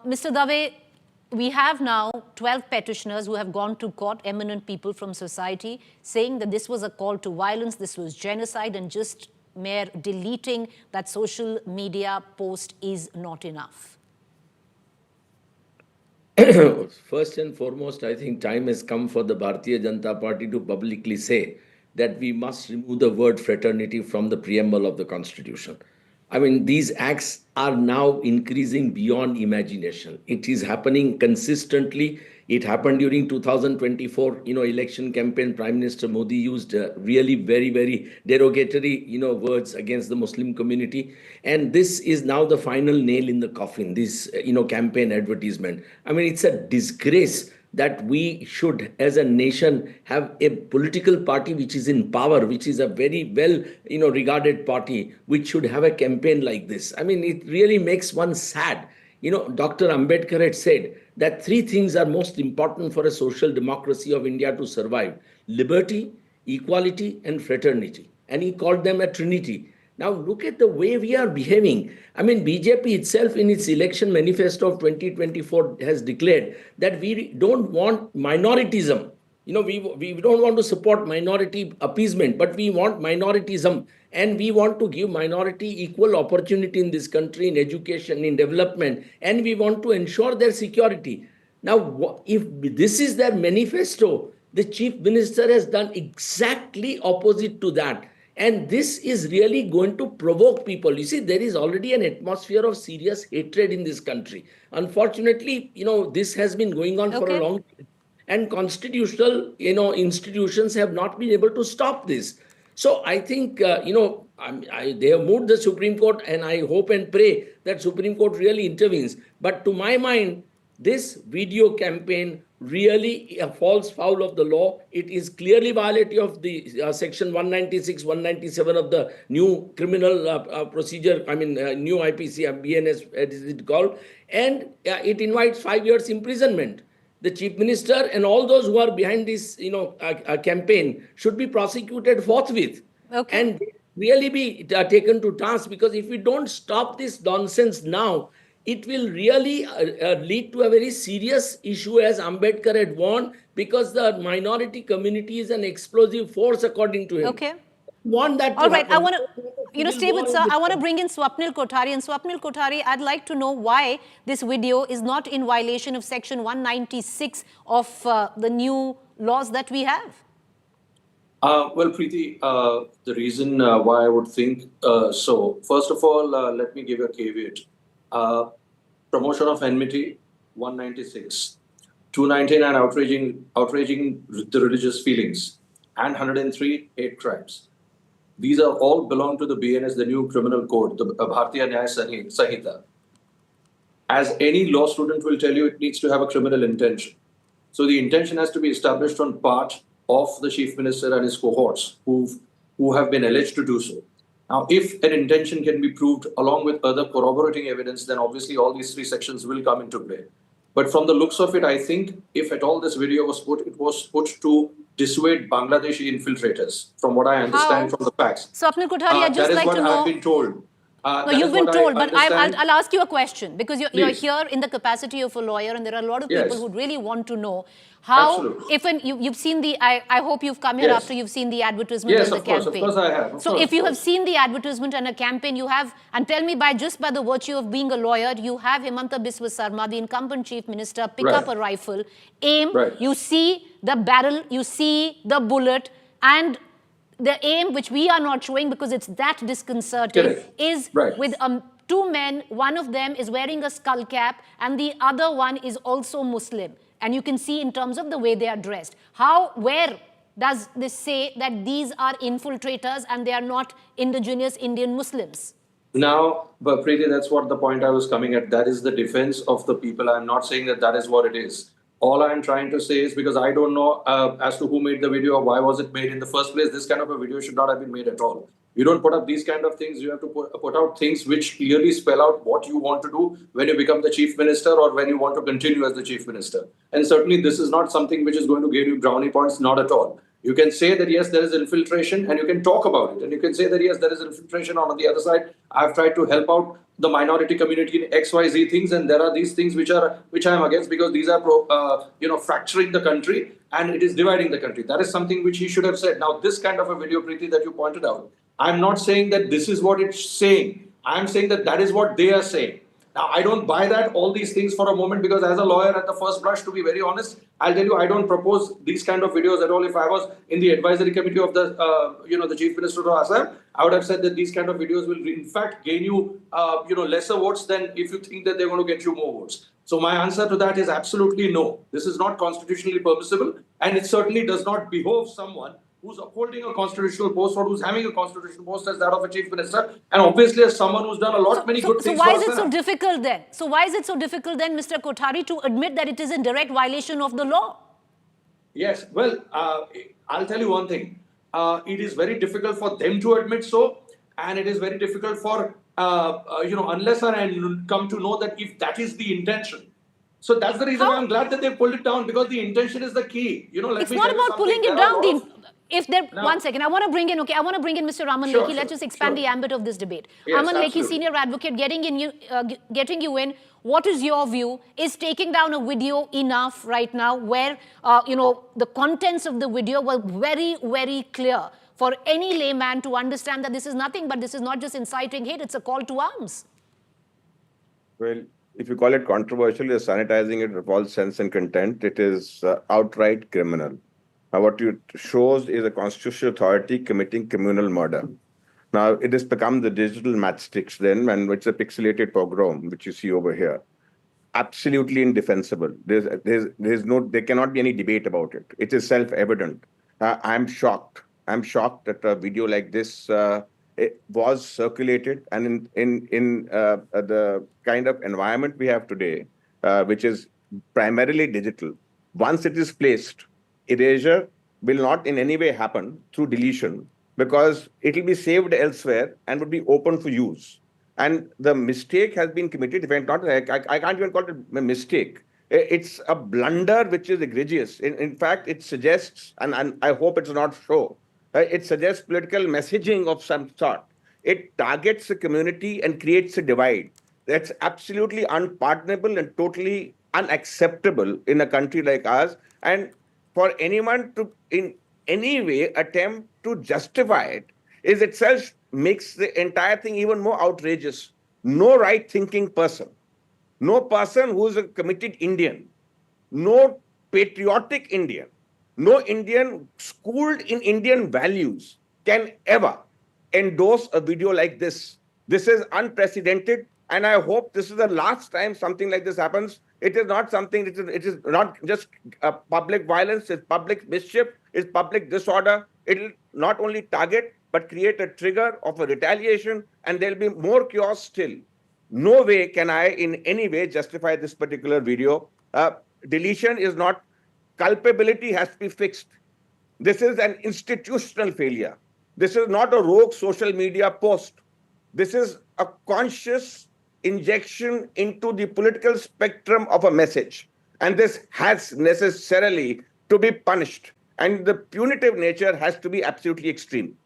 Mr. Dave, we have now 12 petitioners who have gone to court, eminent people from society, saying that this was a call to violence, this was genocide, and just mere deleting that social media post is not enough. First and foremost, I think time has come for the Bharatiya Janata Party to publicly say that we must remove the word fraternity from the preamble of the Constitution. I mean, these acts are now increasing beyond imagination. It is happening consistently. It happened during 2024, election campaign. Prime Minister Modi used really very, very derogatory, words against the Muslim community. And this is now the final nail in the coffin, this, campaign advertisement. I mean, it's a disgrace that we should, as a nation, have a political party which is in power, which is a very well, regarded party, which should have a campaign like this. I mean, it really makes one sad. Dr. Ambedkar had said that three things are most important for a social democracy of India to survive: liberty, equality, and fraternity. And he called them a trinity. Now, look at the way we are behaving. I mean, BJP itself in its election manifesto of 2024 has declared that we don't want minoritism. We don't want to support minority appeasement, but we want minoritism. And we want to give minority equal opportunity in this country, in education, in development. And we want to ensure their security. Now, if this is their manifesto, the chief minister has done exactly opposite to that. And this is really going to provoke people. You see, there is already an atmosphere of serious hatred in this country. Unfortunately, this has been going on for a long time. And constitutional, institutions have not been able to stop this. So I think, they have moved the Supreme Court, and I hope and pray that Supreme Court really intervenes. But to my mind, this video campaign really falls foul of the law. It is clearly violative of the section 196, 197 of the new criminal procedure, new IPC, BNS, as it called, and it invites 5 years imprisonment. The chief minister and all those who are behind this, campaign should be prosecuted forthwith. Okay. And really be taken to task, because if we don't stop this nonsense now, it will really lead to a very serious issue, as Ambedkar had warned, because the minority community is an explosive force, according to him. Okay. Want that All right, happen. I want to, stay with sir. I want to bring in Swapnil Kothari. And Swapnil Kothari, I'd like to know why this video is not in violation of section 196 of the new laws that we have. Well, Preeti, the reason why I would think so, first of all, let me give a caveat. Promotion of enmity, 196. 299, outraging the religious feelings. And 103, hate crimes. These are all belong to the BNS, the new criminal code, the Bharatiya Nyaya Sanhita. As any law student will tell you, it needs to have a criminal intention. So the intention has to be established on part of the chief minister and his cohorts who have been alleged to do so. Now, if an intention can be proved along with other corroborating evidence, then obviously all these three sections will come into play. But from the looks of it, I think if at all this video was put, it was put to dissuade Bangladeshi infiltrators, from what I understand from the facts. Swapnil Kothari, I'd just like to know. That is what I've been told. No, you've been told, but I'll ask you a question, because you're here in the capacity of a lawyer, and there are a lot of people who really want to know how, if you've seen the, I hope you've come here after you've seen the advertisement and the campaign. Of course I have. So if you have seen the advertisement and a campaign, you have, and tell me just by the virtue of being a lawyer, you have Himanta Biswa Sarma, the incumbent chief minister, pick up a rifle, aim, you see the barrel, you see the bullet, and the aim, which we are not showing because it's that disconcerting, is with two men. One of them is wearing a skull cap and the other one is also Muslim. And you can see in terms of the way they are dressed. Where does this say that these are infiltrators and they are not indigenous Indian Muslims? Now, but Preeti, that's what the point I was coming at. That is the defense of the people. I'm not saying that that is what it is. All I'm trying to say is, because I don't know as to who made the video or why was it made in the first place, this kind of a video should not have been made at all. You don't put up these kind of things. You have to put out things which clearly spell out what you want to do when you become the chief minister or when you want to continue as the chief minister. And certainly this is not something which is going to give you brownie points, not at all. You can say that, yes, there is infiltration, and you can talk about it. And you can say that, yes, there is infiltration. On the other side, I've tried to help out the minority community in XYZ things, and there are these things which I am against, because these are fracturing the country, and it is dividing the country. That is something which he should have said. Now, this kind of a video, Preeti, that you pointed out, I'm not saying that this is what it's saying. I'm saying that that is what they are saying. Now, I don't buy that, all these things for a moment, because as a lawyer, at the first blush, to be very honest, I'll tell you, I don't propose these kind of videos at all. If I was in the advisory committee of the, the Chief Minister of Assam, I would have said that these kind of videos will, in fact, gain you, lesser votes than if you think that they're going to get you more votes. So my answer to that is absolutely no. This is not constitutionally permissible, and it certainly does not behove someone who's upholding a constitutional post, or who's having a constitutional post as that of a chief minister, and obviously as someone who's done a lot many good things. So why is it so difficult then? So why is it so difficult then, Mr. Kothari, to admit that it is in direct violation of the law? Yes, well, I'll tell you one thing. It is very difficult for them to admit so, and it is very difficult for unless I come to know that if that is the intention. So that's the reason I'm glad that they pulled it down, because the intention is the key. It's not about pulling it down. One second, I want to bring in Mr. Aman Lekhi. Let's just expand the ambit of this debate. Yes, Aman Lekhi, senior advocate, getting you in. What is your view? Is taking down a video enough right now, where the contents of the video were very, very clear for any layman to understand that this is nothing but this is not just inciting hate, it's a call to arms? Well, if you call it controversial, you're sanitizing it with false sense and content. It is outright criminal. Now, what it shows is a constitutional authority committing communal murder. Now, it has become the digital matchsticks then, and it's a pixelated pogrom, which you see over here. Absolutely indefensible. There cannot be any debate about it. It is self-evident. I'm shocked. I'm shocked that a video like this it was circulated, and in the kind of environment we have today, which is primarily digital. Once it is placed, erasure will not in any way happen through deletion, because it will be saved elsewhere and would be open for use. And the mistake has been committed. If I'm not, I can't even call it a mistake. It's a blunder which is egregious. In fact, it suggests, and I hope it's not so, it suggests political messaging of some sort. It targets the community and creates a divide. That's absolutely unpardonable and totally unacceptable in a country like ours. And for anyone to in any way attempt to justify it is itself makes the entire thing even more outrageous. No right-thinking person, no person who is a committed Indian, no patriotic Indian, no Indian schooled in Indian values can ever endorse a video like this. This is unprecedented, and I hope this is the last time something like this happens. It is not something, it is not just public violence, it's public mischief, it's public disorder. It will not only target, but create a trigger of a retaliation, and there'll be more chaos still. No way can I in any way justify this particular video. Deletion is not, culpability has to be fixed. This is an institutional failure. This is not a rogue social media post. This is a conscious injection into the political spectrum of a message. And this has necessarily to be punished. And the punitive nature has to be absolutely extreme.